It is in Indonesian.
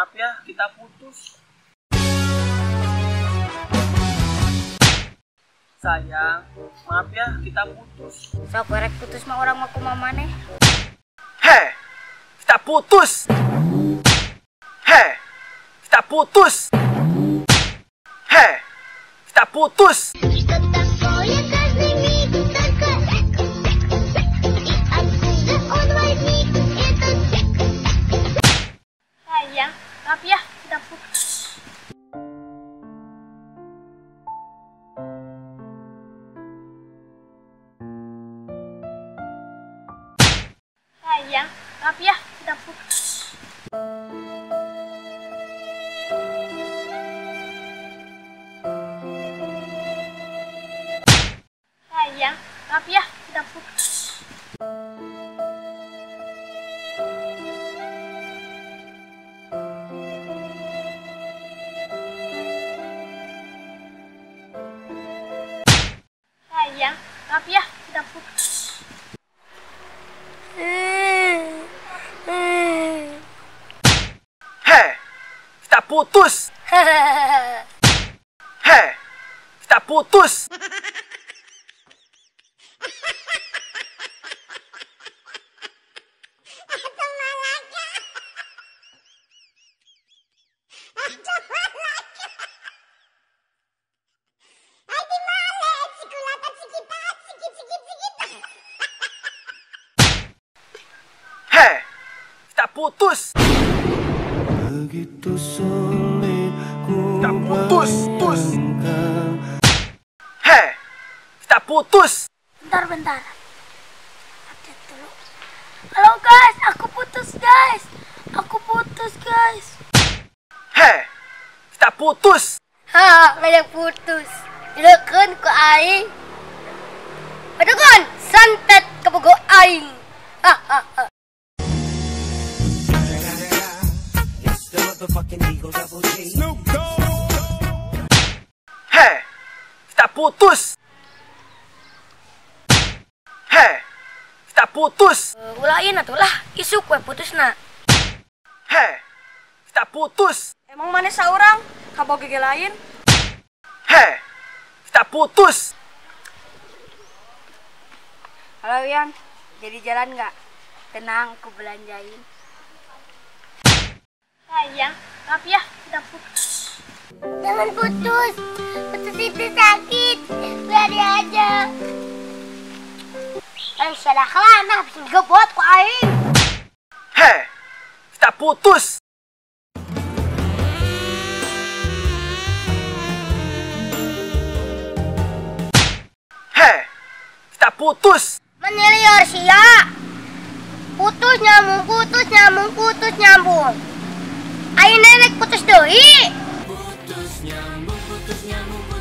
maaf ya, kita putus. Sayang, maaf ya, kita putus. Sok korek putus mah orang mau kumaha maneh. Heh, kita putus. Heh, kita putus. Heh, kita putus. Sayang, maaf ya, kita putus. Sayang, maaf ya, kita putus. Sayang, maaf ya, kita putus. Sayang, maaf ya, kita putus. Heh, kita putus. Heh, kita putus. Heh, kita putus. Begitu sulit ku Kita putus. Heh, kita putus. Bentar. Update dulu. Halo guys, aku putus guys. Heh, kita putus. Ha, ngajak putus. Dileukeun ku aing. Aduh kan, santet kebogo aing. Ha. Heh, kita putus. Heh, kita putus. Ulain atulah, isuk we putusna. Heh, kita putus. Emang mana saurang? Kaboge ge lain? Heh, kita putus. Halo Yan, jadi jalan nggak? Tenang, ku belanjain. Sayang, maaf ya, kita putus. Jangan putus itu sakit. Biarin aja. Ayo salah kelana, bisa gebot ku aing. Heh, kita putus. Heh, kita putus. Menilior sia. Putus nyambung. Ayo nenek putus deui. putus nyambung